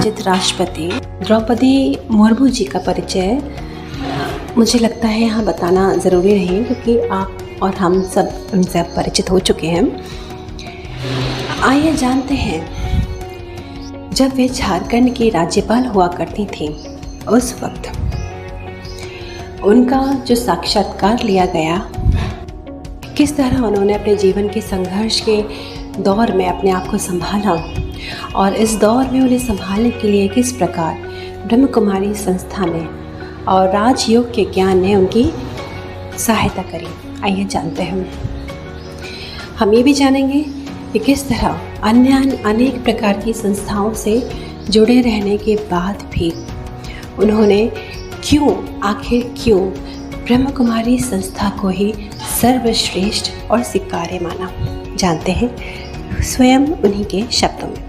नवनिर्वाचित राष्ट्रपति द्रौपदी मुर्मू जी का परिचय मुझे लगता है यहाँ बताना ज़रूरी नहीं, क्योंकि आप और हम सब उनसे परिचित हो चुके हैं। आइए जानते हैं, जब वे झारखंड की राज्यपाल हुआ करती थी उस वक्त उनका जो साक्षात्कार लिया गया, किस तरह उन्होंने अपने जीवन के संघर्ष के दौर में अपने आप को संभाला और इस दौर में उन्हें संभालने के लिए किस प्रकार ब्रह्म कुमारी संस्था ने और राजयोग के ज्ञान ने उनकी सहायता करी। आइए जानते हैं। हम ये भी जानेंगे कि किस तरह अन्य अनेक प्रकार की संस्थाओं से जुड़े रहने के बाद भी उन्होंने आखिर क्यों ब्रह्म कुमारी संस्था को ही सर्वश्रेष्ठ और स्वीकार्य माना। जानते हैं स्वयं उन्हीं के शब्दों में।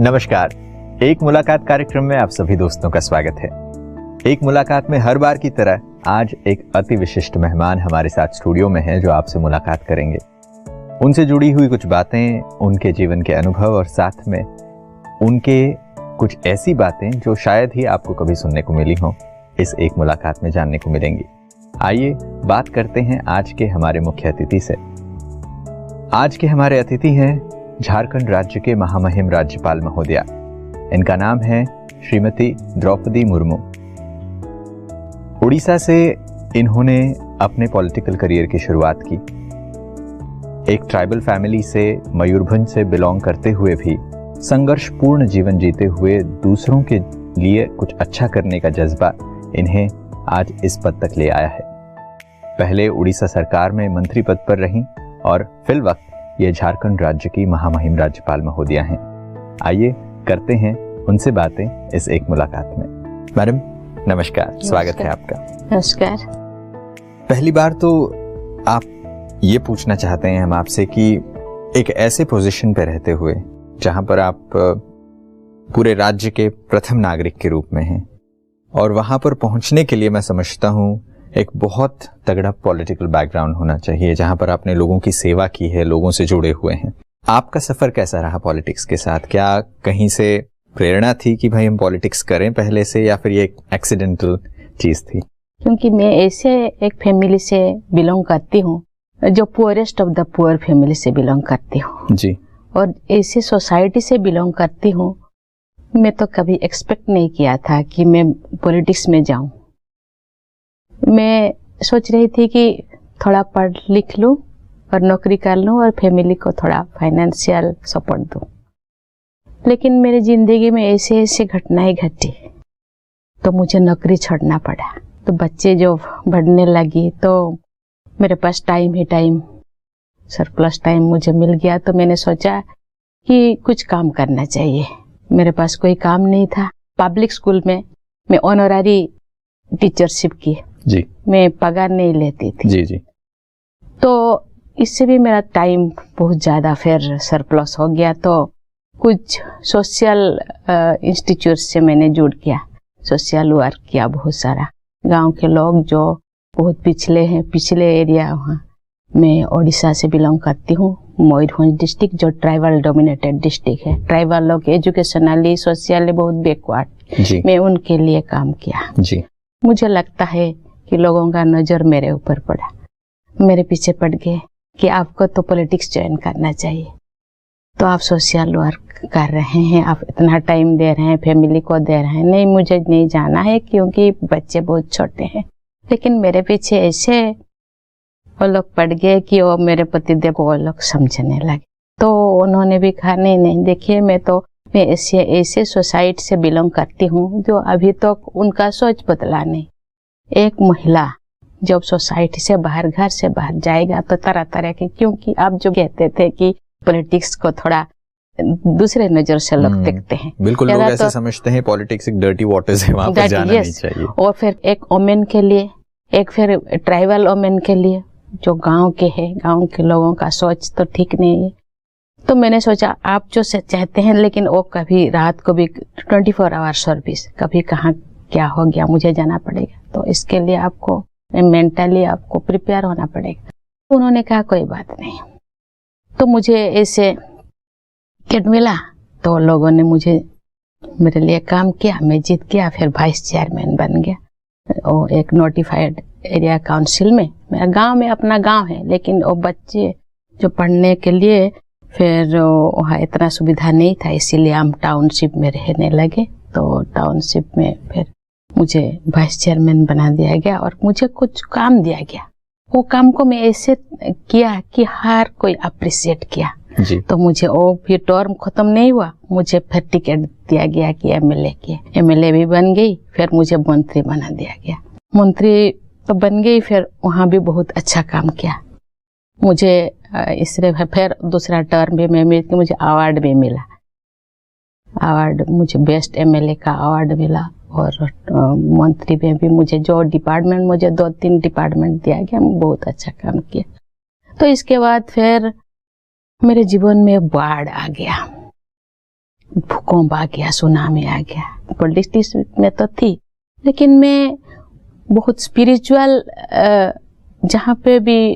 नमस्कार, एक मुलाकात कार्यक्रम में आप सभी दोस्तों का स्वागत है। एक मुलाकात में हर बार की तरह आज एक अति विशिष्ट मेहमान हमारे साथ स्टूडियो में है जो आपसे मुलाकात करेंगे। उनसे जुड़ी हुई कुछ बातें, उनके जीवन के अनुभव और साथ में उनके कुछ ऐसी बातें जो शायद ही आपको कभी सुनने को मिली हों, इस एक मुलाकात में जानने को मिलेंगी। आइए बात करते हैं आज के हमारे मुख्य अतिथि से। आज के हमारे अतिथि हैं झारखंड राज्य के महामहिम राज्यपाल महोदया। इनका नाम है श्रीमती द्रौपदी मुर्मू। उड़ीसा से इन्होंने अपने पॉलिटिकल करियर की शुरुआत की। एक ट्राइबल फैमिली से मयूरभंज से बिलोंग करते हुए भी संघर्षपूर्ण जीवन जीते हुए दूसरों के लिए कुछ अच्छा करने का जज्बा इन्हें आज इस पद तक ले आया है। पहले उड़ीसा सरकार में मंत्री पद पर रहीं और फिल वक्त ये झारखंड राज्य की महामहिम राज्यपाल महोदया हैं। आइए करते हैं उनसे बातें इस एक मुलाकात में। मैडम नमस्कार, स्वागत है आपका। नमस्कार। पहली बार तो आप ये पूछना चाहते हैं हम आपसे कि एक ऐसे पोजीशन पे रहते हुए जहां पर आप पूरे राज्य के प्रथम नागरिक के रूप में हैं और वहां पर पहुंचने के लिए मैं समझता हूं एक बहुत तगड़ा पॉलिटिकल बैकग्राउंड होना चाहिए, जहां पर आपने लोगों की सेवा की है, लोगों से जुड़े हुए हैं। आपका सफर कैसा रहा पॉलिटिक्स के साथ? क्या कहीं से प्रेरणा थी कि भाई हम पॉलिटिक्स करें पहले से, या फिर ये एक एक्सीडेंटल चीज थी? क्योंकि मैं ऐसे एक फैमिली से बिलोंग करती हूँ जो poorest of the poor family से बिलोंग करती हूँ जी, और ऐसी सोसाइटी से बिलोंग करती हूँ। मैं तो कभी एक्सपेक्ट नहीं किया था कि मैं पॉलिटिक्स में जाऊं। मैं सोच रही थी कि थोड़ा पढ़ लिख लूं और नौकरी कर लूं और फैमिली को थोड़ा फाइनेंशियल सपोर्ट दूं, लेकिन मेरी जिंदगी में ऐसे ऐसे घटनाएं घटी तो मुझे नौकरी छोड़ना पड़ा। तो बच्चे जो बढ़ने लगी तो मेरे पास टाइम ही टाइम, सरप्लस टाइम मुझे मिल गया। तो मैंने सोचा कि कुछ काम करना चाहिए। मेरे पास कोई काम नहीं था। पब्लिक स्कूल में मैं ऑनररी टीचरशिप की जी, मैं पगार नहीं लेती थी जी जी। तो इससे भी मेरा टाइम बहुत ज़्यादा फिर सरप्लस हो गया। तो कुछ सोशल इंस्टीट्यूट से मैंने जुड़ किया, सोशल वर्क किया बहुत सारा। गांव के लोग जो बहुत पिछले हैं, पिछले एरिया, वहाँ मैं ओडिशा से बिलोंग करती हूँ। मयूरभंज डिस्ट्रिक्ट जो ट्राइबल डोमिनेटेड डिस्ट्रिक्ट है, ट्राइबल लोग एजुकेशनली सोशली बहुत बैकवर्ड, मैं उनके लिए काम किया जी। मुझे लगता है कि लोगों का नज़र मेरे ऊपर पड़ा, मेरे पीछे पड़ गए कि आपको तो पॉलिटिक्स ज्वाइन करना चाहिए। तो आप सोशल वर्क कर रहे हैं, आप इतना टाइम दे रहे हैं, फैमिली को दे रहे हैं। नहीं, मुझे नहीं जाना है क्योंकि बच्चे बहुत छोटे हैं। लेकिन मेरे पीछे ऐसे वो लोग पड़ गए कि वो मेरे पतिदेव को वो लोग समझने लगे। तो उन्होंने भी कहा नहीं देखिए, मैं ऐसे सोसाइटी से बिलोंग करती हूँ जो अभी तक उनका सोच बदला नहीं। एक महिला जब सोसाइटी से बाहर, घर से बाहर जाएगा तो तरह तरह के, क्योंकि आप जो कहते थे कि पॉलिटिक्स को थोड़ा दूसरे नजर से लोग देखते हैं। बिल्कुल, लोग ऐसे समझते हैं पॉलिटिक्स एक डर्टी वाटर्स है, वहां पर जाना नहीं चाहिए। और फिर एक वुमेन के लिए एक फिर ट्राइबल वोमेन के लिए जो गांव के हैं, गांव के लोगों का सोच तो ठीक नहीं है। तो मैंने सोचा आप जो चाहते हैं, लेकिन वो कभी रात को भी 24 आवर सर्विस, कभी कहाँ क्या हो गया मुझे जाना पड़ेगा, तो इसके लिए आपको मेंटली आपको प्रिपेयर होना पड़ेगा। उन्होंने कहा कोई बात नहीं। तो मुझे ऐसे टिकट मिला, तो लोगों ने मुझे मेरे लिए काम किया, मैं जीत गया, फिर वाइस चेयरमैन बन गया। और एक नोटिफाइड एरिया काउंसिल में, मेरा गांव में अपना गांव है, लेकिन वो बच्चे जो पढ़ने के लिए फिर वहाँ इतना सुविधा नहीं था, इसीलिए हम टाउनशिप में रहने लगे। तो टाउनशिप में फिर मुझे वाइस चेयरमैन बना दिया गया और मुझे कुछ काम दिया गया। वो काम को मैं ऐसे किया कि हर कोई अप्रिशिएट किया जी। तो मुझे वो फिर टर्म खत्म नहीं हुआ, मुझे फिर टिकट दिया गया कि एमएलए भी बन गई, फिर मुझे मंत्री बना दिया गया। मंत्री तो बन गई, फिर वहाँ भी बहुत अच्छा काम किया। मुझे इससे फिर दूसरा टर्म भी मैं मिली, मुझे अवार्ड भी मिला। अवार्ड मुझे बेस्ट एमएलए का अवार्ड मिला। और मंत्री में भी मुझे जो डिपार्टमेंट, मुझे 2-3 डिपार्टमेंट दिया गया, मैं बहुत अच्छा काम किया। तो इसके बाद फिर मेरे जीवन में बाढ़ आ गया, भूकंप आ गया, सुनामी आ गया। पॉलिटिक्स में तो थी, लेकिन मैं बहुत स्पिरिचुअल, जहाँ पे भी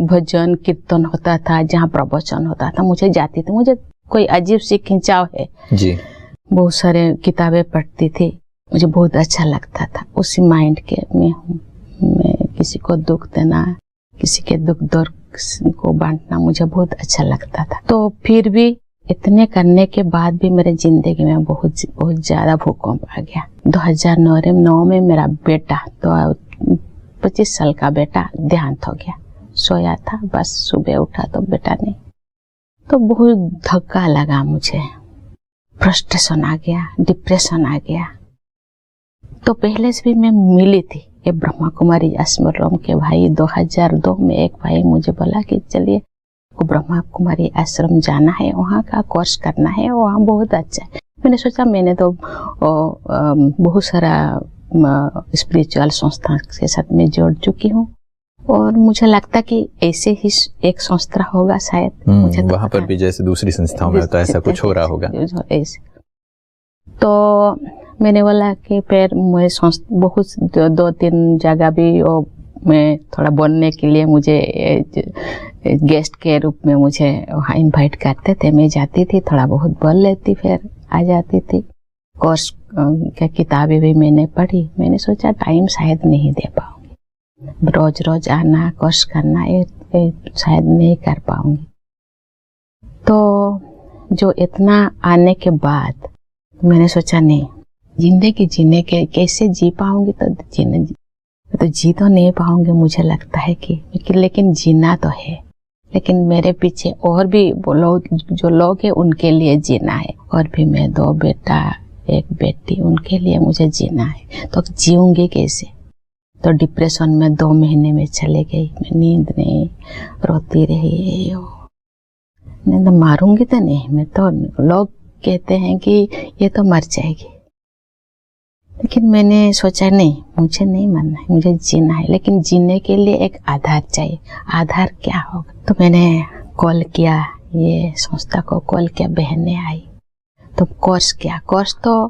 भजन कीर्तन होता था, जहाँ प्रवचन होता था, मुझे जाती थी। मुझे कोई अजीब सी खिंचाव है जी। बहुत सारे किताबें पढ़ती थी, मुझे बहुत अच्छा लगता था। उसी माइंड के में हूँ मैं। किसी को दुख देना, किसी के दुख दर्द को बांटना मुझे बहुत अच्छा लगता था। तो फिर भी इतने करने के बाद भी मेरे जिंदगी में बहुत ज्यादा भूकंप आ गया। 2009 में मेरा बेटा, तो 25 साल का बेटा देहांत हो गया। सोया था, बस सुबह उठा तो बेटा नहीं। तो बहुत धक्का लगा मुझे, फ्रस्ट्रेशन आ गया, डिप्रेशन आ गया। तो पहले से भी मैं मिली थी ये ब्रह्मा कुमारी आश्रम के भाई। 2002 में एक भाई मुझे बोला कि चलिए को ब्रह्मा कुमारी आश्रम जाना है, वहाँ का कोर्स करना है, वहाँ बहुत अच्छा है। मैंने सोचा, मैंने तो बहुत सारा स्पिरिचुअल संस्था के साथ में जोड़ चुकी हूँ और मुझे लगता कि ऐसे ही एक संस्था होगा शायद। मुझे वहाँ पर भी जैसे दूसरी संस्थाओं में होता है, ऐसा कुछ हो रहा होगा। तो मैंने बोला कि फिर मैं बहुत 2-3 जगह भी और मैं थोड़ा बोलने के लिए मुझे गेस्ट के रूप में मुझे वहाँ इनवाइट करते थे। मैं जाती थी, थोड़ा बहुत बोल लेती, फिर आ जाती थी। कोर्स की किताबें भी मैंने पढ़ी। मैंने सोचा टाइम शायद नहीं दे पाऊंगी, रोज रोज आना कोर्स करना ये शायद नहीं कर पाऊंगी। तो जो इतना आने के बाद मैंने सोचा नहीं, जिंदगी जीने के कैसे जी पाऊंगी, तो जी तो नहीं पाऊंगी मुझे लगता है कि लेकिन जीना तो है। लेकिन मेरे पीछे और भी लोग, जो लोग हैं उनके लिए जीना है। और भी मैं 2 बेटा 1 बेटी, उनके लिए मुझे जीना है। तो जीऊंगी कैसे? तो डिप्रेशन में 2 महीने में चले गई। मैं नींद नहीं, रोती रही। नहीं तो मारूंगी तो नहीं, मैं तो, लोग कहते हैं कि ये तो मर जाएगी, लेकिन मैंने सोचा नहीं, मुझे नहीं मरना है, मुझे जीना है। लेकिन जीने के लिए एक आधार चाहिए। आधार क्या होगा? तो मैंने कॉल किया, ये संस्था को कॉल किया, बहनें आई तो कोर्स किया। कोर्स तो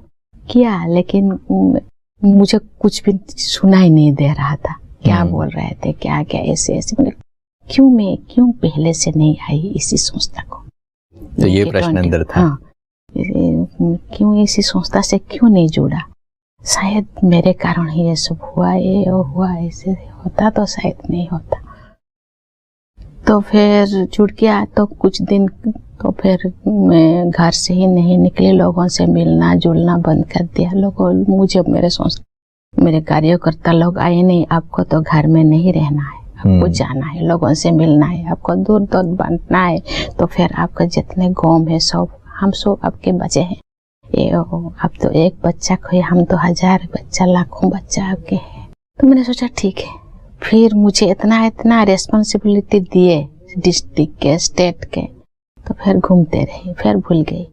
किया, लेकिन मुझे कुछ भी सुनाई नहीं दे रहा था। क्या बोल रहे थे, क्या क्या ऐसे ऐसे। क्यों पहले से नहीं आई इसी संस्था को? तो ये प्रश्न अंदर था। हाँ, क्यों इसी संस्था से क्यों नहीं जुड़ा? शायद मेरे कारण ही ये सब हुआ, ये हुआ, ऐसे होता तो शायद नहीं होता। तो फिर जुड़ गया। तो कुछ दिन तो फिर मैं घर से ही नहीं निकली, लोगों से मिलना जुलना बंद कर दिया। लोगों मुझे मेरे कार्यकर्ता लोग आए, नहीं आपको तो घर में नहीं रहना है, आपको जाना है, लोगों से मिलना है, आपको दूर बांटना है। तो फिर आपका जितने गाँव है सब, हम सब आपके बच्चे हैं। ये अब तो एक बच्चा खोए, हम तो 1000 बच्चा, लाखों बच्चा आपके हैं। तो मैंने सोचा ठीक है। फिर मुझे इतना रेस्पॉन्सिबिलिटी दिए डिस्ट्रिक्ट के, स्टेट के, तो फिर घूमते रही, फिर भूल गई।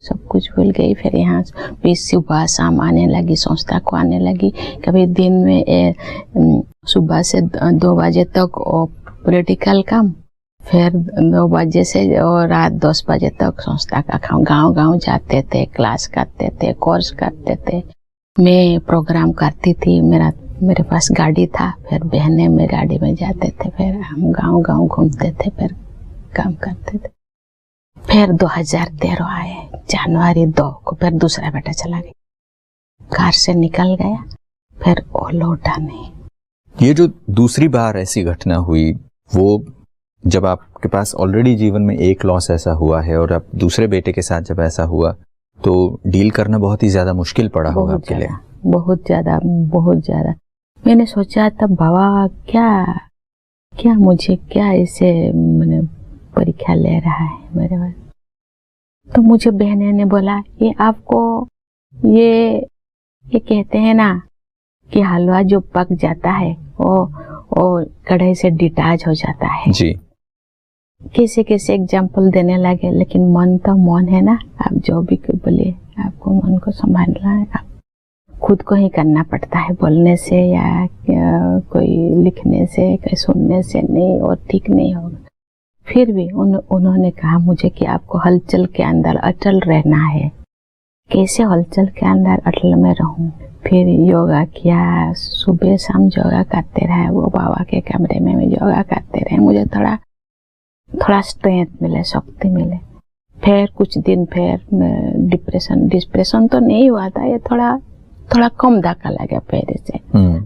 सब कुछ भूल गई। फिर यहाँ भी सुबह शाम आने लगी, संस्था को आने लगी। कभी दिन में सुबह से 2 बजे तक पॉलिटिकल काम, फिर 2 बजे से और रात 10 बजे तक संस्था का काम। गांव जाते थे, क्लास करते थे, कोर्स करते थे। मैं प्रोग्राम करती थी, मेरे पास गाड़ी था। फिर बहनें में गाड़ी में जाते थे, फिर हम गांव घूमते थे, फिर काम करते थे। फिर 2013 आए, जनवरी 2 को फिर दूसरा बेटा चला गया, कार से निकल गया, फिर वो लौटा नहीं। ये जो दूसरी बार ऐसी घटना हुई, वो जब आपके पास ऑलरेडी जीवन में एक लॉस ऐसा हुआ है और अब दूसरे बेटे के साथ जब ऐसा हुआ, तो डील करना बहुत ही ज्यादा मुश्किल पड़ा होगा आपके लिए। बहुत ज्यादा। मैंने सोचा तब बाबा क्या मुझे क्या ऐसे मैंने परीक्षा ले रहा है मेरे पास। तो मुझे बहने ने बोला, ये आपको ये कहते हैं ना कि हलवा जो पक जाता है वो कढ़ाई से डिटैच हो जाता है जी। कैसे एग्जाम्पल देने लगे, लेकिन मन तो मन है ना, आप जो भी बोलिए आपको मन को संभालना है, आप खुद को ही करना पड़ता है। बोलने से या कोई लिखने से, कोई सुनने से नहीं, और ठीक नहीं होगा। फिर भी उन्होंने कहा मुझे कि आपको हलचल के अंदर अटल रहना है। कैसे हलचल के अंदर अटल में रहूं? फिर योगा किया, सुबह शाम योगा करते रहे, वो बाबा के कमरे में योगा करते रहे। मुझे थोड़ा स्ट्रेंथ मिले, शक्ति मिले। फिर कुछ दिन फिर डिप्रेशन तो नहीं हुआ था, ये थोड़ा कम धक्का लगा पहले से,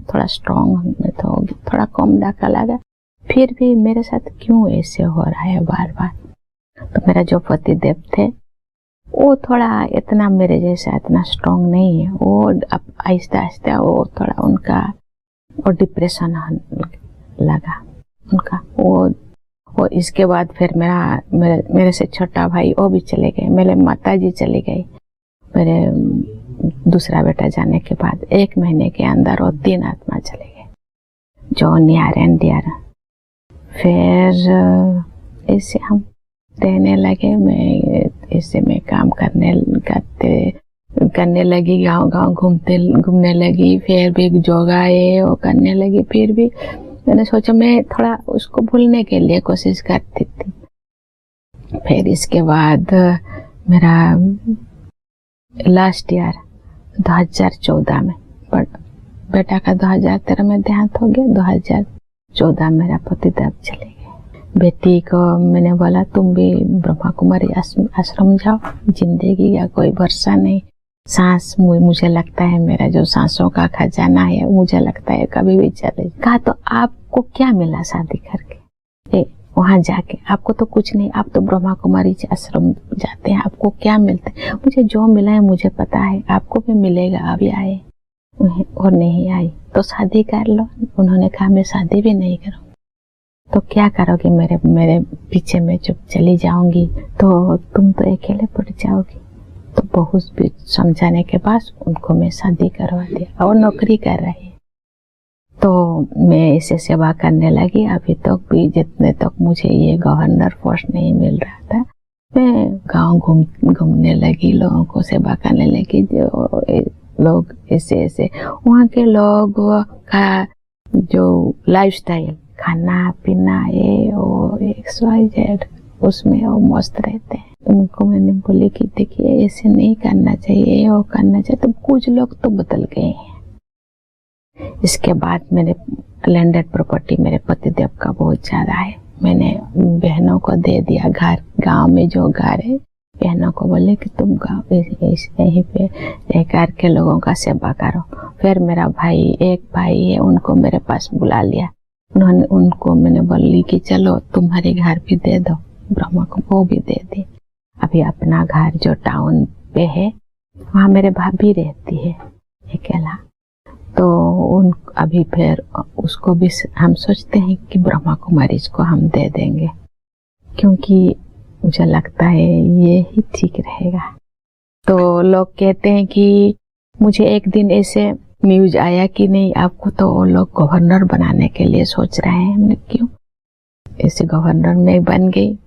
थोड़ा स्ट्रॉन्ग में तो थोड़ा कम धक्का लगा। फिर भी मेरे साथ क्यों ऐसे हो रहा है बार बार? तो मेरा जो पतिदेव थे वो थोड़ा इतना मेरे जैसा इतना स्ट्रॉन्ग नहीं है। वो अब आहिस्ता वो थोड़ा उनका वो डिप्रेशन लगा उनका। वो इसके बाद फिर मेरे से छोटा भाई वो भी चले गए, मेरे माता जी चले गए। मेरे दूसरा बेटा जाने के बाद 1 महीने के अंदर वो 3 आत्मा चले गए, जो नियर एंड डियर। फिर ऐसे हम रहने लगे। मैं काम करने लगी, गांव घूमने लगी। फिर भी योगा वो करने लगी। फिर भी मैंने सोचा मैं थोड़ा उसको भूलने के लिए कोशिश करती थी। फिर इसके बाद मेरा लास्ट ईयर 2014 में, बेटा का 2013 में देहांत हो गया। 2014 मेरा पतिदेव चले गए। बेटी को मैंने बोला तुम भी ब्रह्मा कुमारी आश्रम जाओ, जिंदगी का कोई भरोसा नहीं। सांस मुझे लगता है मेरा जो सांसों का खजाना है, मुझे लगता है कभी भी चले। कहा तो आपको क्या मिला शादी करके? वहां जाके आपको तो कुछ नहीं, आप तो ब्रह्मा कुमारी आश्रम जाते हैं, आपको क्या मिलता है? मुझे जो मिला है मुझे पता है, आपको भी मिलेगा। अभी आए और नहीं आई तो शादी कर लो। उन्होंने कहा मैं शादी भी नहीं करूँ तो क्या करोगे? मेरे पीछे में चुप चली जाऊंगी तो तुम तो अकेले पड़ जाओगी। तो बहुत भी समझाने के बाद उनको मैं शादी करवा दिया और नौकरी कर रही। तो मैं इसे सेवा करने लगी। अभी तक भी जितने तक मुझे ये गवर्नर पोस्ट नहीं मिल रहा था, मैं गांव घूमने लगी, लोगों को सेवा करने लगी। जो लोग ऐसे वहाँ के लोग का जो लाइफस्टाइल, खाना पीना XYZ, उसमें वो मस्त रहते हैं। उनको मैंने बोली कि देखिए ऐसे नहीं करना चाहिए, वो करना चाहिए। तो कुछ लोग तो बदल गए हैं। इसके बाद मेरे लैंडेड प्रॉपर्टी मेरे पतिदेव का बहुत ज्यादा है। मैंने बहनों को दे दिया घर, गांव में जो घर है बहनों को बोले कि तुम गाँव यहीं पे रहकर के लोगों का सेवा करो। फिर मेरा एक भाई है, उनको मेरे पास बुला लिया। उनको मैंने बोली कि चलो तुम्हारे घर भी दे दो, ब्रह्मा को वो भी दे दी। अभी अपना घर जो टाउन पे है वहाँ मेरे भाभी रहती है अकेला। तो अभी फिर उसको भी हम सोचते हैं कि ब्रह्मा कुमारी को हम दे देंगे, क्योंकि मुझे लगता है ये ही ठीक रहेगा। तो लोग कहते हैं कि मुझे एक दिन ऐसे न्यूज आया कि नहीं आपको तो वो लोग गवर्नर बनाने के लिए सोच रहे हैं। मैंने क्यों? ऐसे गवर्नर में बन गई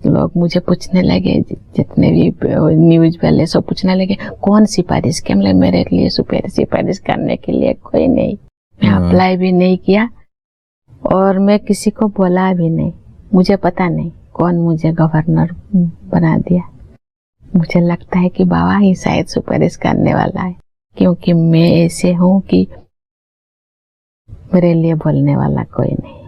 लोग मुझे पूछने लगे, जितने भी न्यूज वाले सब पूछने लगे कौन सिफारिश किया। मतलब मेरे लिए सिफारिश करने के लिए कोई नहीं, मैं अप्लाई भी नहीं किया और मैं किसी को बोला भी नहीं। मुझे पता नहीं कौन मुझे गवर्नर बना दिया। मुझे लगता है कि बाबा ही शायद सिफारिश करने वाला है, क्योंकि मैं ऐसे हूँ कि मेरे लिए बोलने वाला कोई नहीं।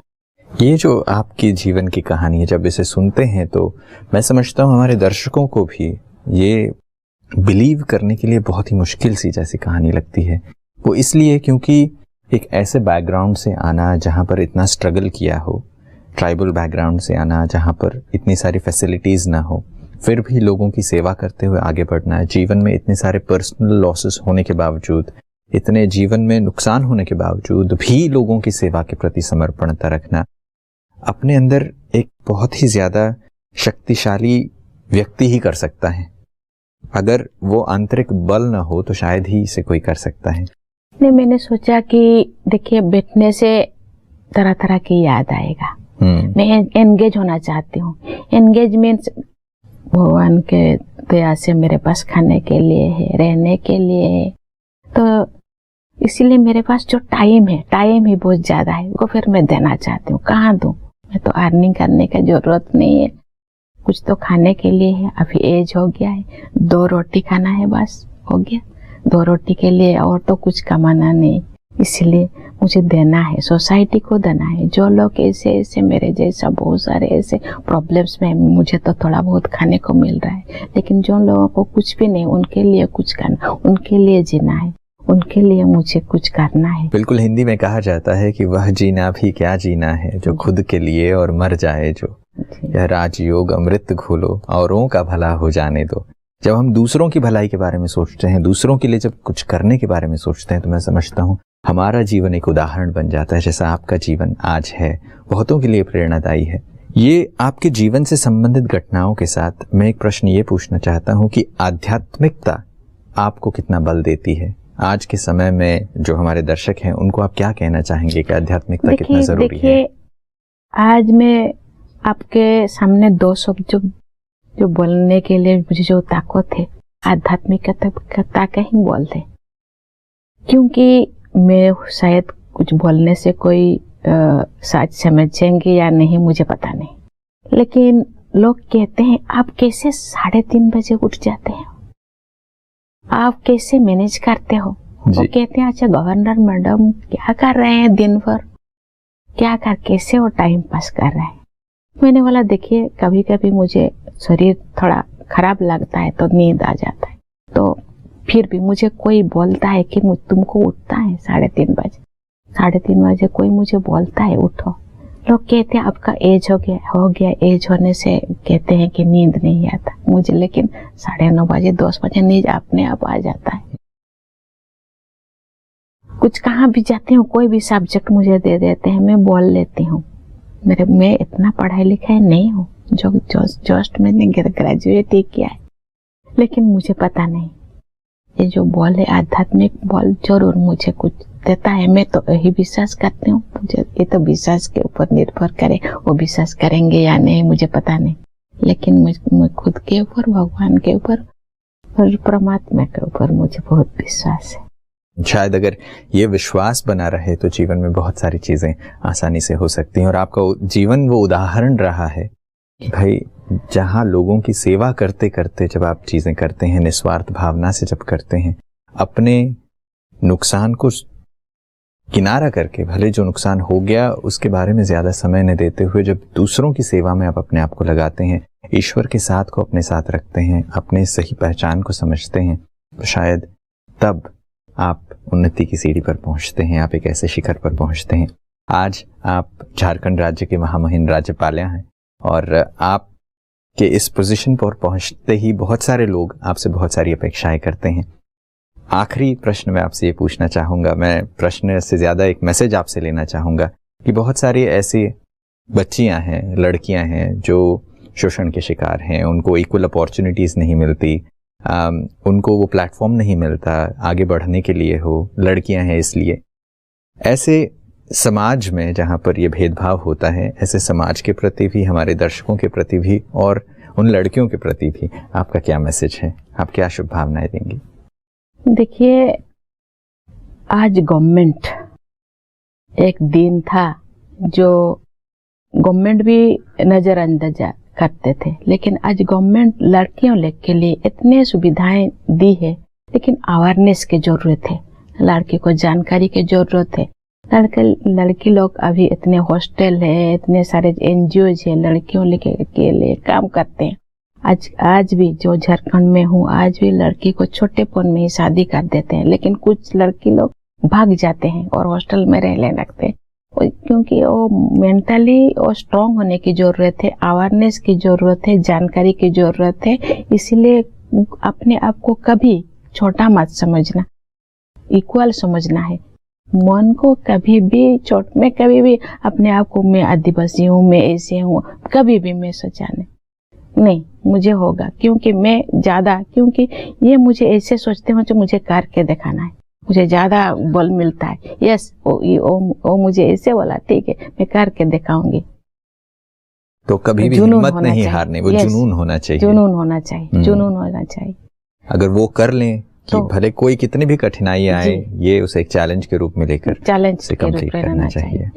ये जो आपकी जीवन की कहानी है, जब इसे सुनते हैं तो मैं समझता हूँ हमारे दर्शकों को भी ये बिलीव करने के लिए बहुत ही मुश्किल सी जैसी कहानी लगती है। वो इसलिए क्योंकि एक ऐसे बैकग्राउंड से आना जहाँ पर इतना स्ट्रगल किया हो, ट्राइबल बैकग्राउंड से आना जहाँ पर इतनी सारी फैसिलिटीज़ ना हो, फिर भी लोगों की सेवा करते हुए आगे बढ़ना है। जीवन में इतने सारे पर्सनल लॉसेस होने के बावजूद, इतने जीवन में नुकसान होने के बावजूद भी लोगों की सेवा के प्रति समर्पणता रखना, अपने अंदर एक बहुत ही ज़्यादा शक्तिशाली व्यक्ति ही कर सकता है। अगर वो आंतरिक बल ना हो तो शायद ही इसे कोई कर सकता है। नहीं, मैंने सोचा कि देखिए बैठने से तरह तरह की याद आएगा। मैं एंगेज होना चाहती हूँ। एंगेजमेंट भगवान के दया से मेरे पास खाने के लिए है, रहने के लिए है, तो इसीलिए मेरे पास जो टाइम है, टाइम ही बहुत ज्यादा है, वो फिर मैं देना चाहती हूँ। कहाँ दूँ? मैं तो अर्निंग करने की जरूरत नहीं है, कुछ तो खाने के लिए है। अभी एज हो गया है, 2 रोटी खाना है, बस हो गया। 2 रोटी के लिए और तो कुछ कमाना नहीं, इसलिए मुझे देना है, सोसाइटी को देना है। जो लोग ऐसे ऐसे मेरे जैसा बहुत सारे ऐसे प्रॉब्लम्स में, मुझे तो थोड़ा बहुत खाने को मिल रहा है, लेकिन जो लोगों को कुछ भी नहीं, उनके लिए कुछ करना, उनके लिए जीना है, उनके लिए मुझे कुछ करना है। बिल्कुल, हिंदी में कहा जाता है कि वह जीना भी क्या जीना है जो खुद के लिए और मर जाए जो, यह राजयोग अमृत घोलो औरों का भला हो जाने दो। जब हम दूसरों की भलाई के बारे में सोचते हैं, दूसरों के लिए जब कुछ करने के बारे में सोचते हैं, तो मैं समझता हूँ हमारा जीवन एक उदाहरण बन जाता है। जैसा आपका जीवन आज है, बहुतों के लिए प्रेरणादायी है। ये आपके जीवन से संबंधित घटनाओं के साथ मैं एक प्रश्न ये पूछना चाहता हूँ कि आध्यात्मिकता आपको कितना बल देती है? आज के समय में जो हमारे दर्शक हैं, उनको आप क्या कहना चाहेंगे कि आध्यात्मिकता कितना जरूरी है? आज मैं आपके सामने 2 शब्द जो बोलने के लिए मुझे जो ताकत है, आध्यात्मिकता का ही बोलते, क्योंकि मैं शायद कुछ बोलने से कोई सच समझेंगे या नहीं मुझे पता नहीं, लेकिन लोग कहते हैं आप कैसे 3:30 बजे उठ जाते हैं, आप कैसे मैनेज करते हो? वो कहते हैं अच्छा गवर्नर मैडम क्या कर रहे हैं दिन भर, क्या कर कैसे वो टाइम पास कर रहे हैं। मैंने बोला देखिए, कभी कभी मुझे शरीर थोड़ा खराब लगता है तो नींद आ जाता है, तो फिर भी मुझे कोई बोलता है कि तुमको उठता है 3:30 बजे, 3:30 बजे कोई मुझे बोलता है उठो। लोग कहते हैं आपका एज हो गया, एज होने से कहते हैं कि नींद नहीं आता मुझे, लेकिन 9:30 बजे 10 बजे नींद अपने आप आ जाता है। कुछ कहाँ भी जाती हूँ, कोई भी सब्जेक्ट मुझे दे देते हैं, मैं बोल लेती हूँ। मैं इतना पढ़ाई लिखाई नहीं हूँ, जो जस्ट मैंने ग्रेजुएट ही किया है, लेकिन मुझे पता नहीं ये जो बॉल है, आध्यात्मिक बॉल जरूर मुझे कुछ देता है। मैं तो यही विश्वास करती हूँ, मुझे ये तो विश्वास के ऊपर निर्भर करे, वो विश्वास करेंगे या नहीं मुझे पता नहीं, लेकिन मैं खुद के ऊपर, भगवान के ऊपर और परमात्मा के ऊपर मुझे बहुत विश्वास है। शायद अगर ये विश्वास बना रहे तो जीवन में बहुत सारी चीजें आसानी से हो सकती हैं। और आपका जीवन वो उदाहरण रहा है भाई, जहां लोगों की सेवा करते करते जब आप चीजें करते हैं, निस्वार्थ भावना से जब करते हैं, अपने नुकसान को किनारा करके, भले जो नुकसान हो गया उसके बारे में ज्यादा समय न देते हुए, जब दूसरों की सेवा में आप अपने आप को लगाते हैं, ईश्वर के साथ को अपने साथ रखते हैं, अपने सही पहचान को समझते हैं, तो शायद तब आप उन्नति की सीढ़ी पर पहुंचते हैं, आप एक ऐसे शिखर पर पहुंचते हैं। आज आप झारखंड राज्य के महामहिम राज्यपाल हैं और आप के इस पोजीशन पर पहुंचते ही बहुत सारे लोग आपसे बहुत सारी अपेक्षाएं करते हैं। आखिरी प्रश्न मैं आपसे ये पूछना चाहूँगा, मैं प्रश्न से ज़्यादा एक मैसेज आपसे लेना चाहूँगा कि बहुत सारी ऐसी बच्चियाँ हैं, लड़कियाँ हैं जो शोषण के शिकार हैं, उनको इक्वल अपॉर्चुनिटीज़ नहीं मिलती, उनको वो प्लेटफॉर्म नहीं मिलता आगे बढ़ने के लिए हो, लड़कियाँ हैं इसलिए। ऐसे समाज में जहाँ पर ये भेदभाव होता है, ऐसे समाज के प्रति भी, हमारे दर्शकों के प्रति भी और उन लड़कियों के प्रति भी आपका क्या मैसेज है? आप क्या शुभ भावनाएं देंगी? देखिए, आज गवर्नमेंट, एक दिन था जो गवर्नमेंट भी नजरअंदाज करते थे, लेकिन आज गवर्नमेंट लड़कियों के लिए इतने सुविधाएं दी है, लेकिन अवेयरनेस की जरूरत है, लड़की को जानकारी की जरूरत है। लड़की लोग अभी इतने हॉस्टल है, इतने सारे एनजीओ है, लड़कियों के लिए काम करते हैं। आज भी जो झारखंड में हूँ, आज भी लड़की को छोटेपन में ही शादी कर देते हैं, लेकिन कुछ लड़की लोग भाग जाते हैं और हॉस्टल में रहने लगते हैं, क्योंकि वो मेंटली और स्ट्रांग होने की जरूरत है, अवेयरनेस की जरूरत है, जानकारी की जरूरत है। इसीलिए अपने आप को कभी छोटा मत समझना, इक्वल समझना है। मन को कभी भी मैं कभी भी अपने आप को मैं आदिवासी हूँ, मैं ऐसे हूँ, कभी भी मैं सोचा नहीं मुझे होगा, क्योंकि मैं ज्यादा, क्योंकि ये मुझे ऐसे सोचते हो जो मुझे करके दिखाना है, मुझे ज्यादा बल मिलता है। यस, वो मुझे ऐसे बोला, ठीक है, मैं करके दिखाऊंगी। तो कभी भी हिम्मत नहीं हारनी, वो जुनून होना चाहिए, जुनून होना चाहिए, जुनून होना चाहिए। अगर वो कर लें कि भले कोई कितनी भी कठिनाई आए, ये उसे एक चैलेंज के रूप में लेकर से कंप्लीट करना चाहिए।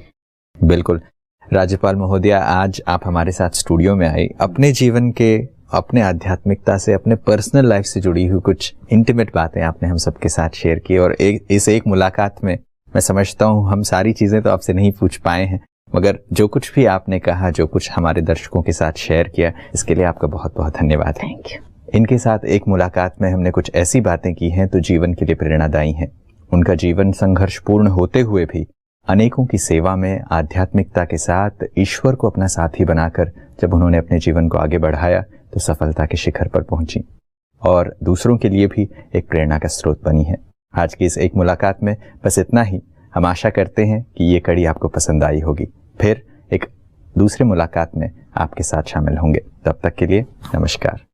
बिल्कुल। राज्यपाल महोदया, आज आप हमारे साथ स्टूडियो में आई, अपने जीवन के, अपने आध्यात्मिकता से, अपने पर्सनल लाइफ से जुड़ी हुई कुछ इंटीमेट बातें आपने हम सबके साथ शेयर की, और इस एक मुलाकात में मैं समझता हूँ हम सारी चीजें तो आपसे नहीं पूछ पाए हैं, मगर जो कुछ भी आपने कहा, जो कुछ हमारे दर्शकों के साथ शेयर किया, इसके लिए आपका बहुत बहुत धन्यवाद। Thank you. इनके साथ एक मुलाकात में हमने कुछ ऐसी बातें की हैं तो जीवन के लिए प्रेरणादायी हैं। उनका जीवन संघर्षपूर्ण होते हुए भी अनेकों की सेवा में आध्यात्मिकता के साथ ईश्वर को अपना साथी बनाकर जब उन्होंने अपने जीवन को आगे बढ़ाया तो सफलता के शिखर पर पहुंची और दूसरों के लिए भी एक प्रेरणा का स्रोत बनी है। आज की इस एक मुलाकात में बस इतना ही। हम आशा करते हैं कि ये कड़ी आपको पसंद आई होगी। फिर एक दूसरे मुलाकात में आपके साथ शामिल होंगे। तब तक के लिए नमस्कार।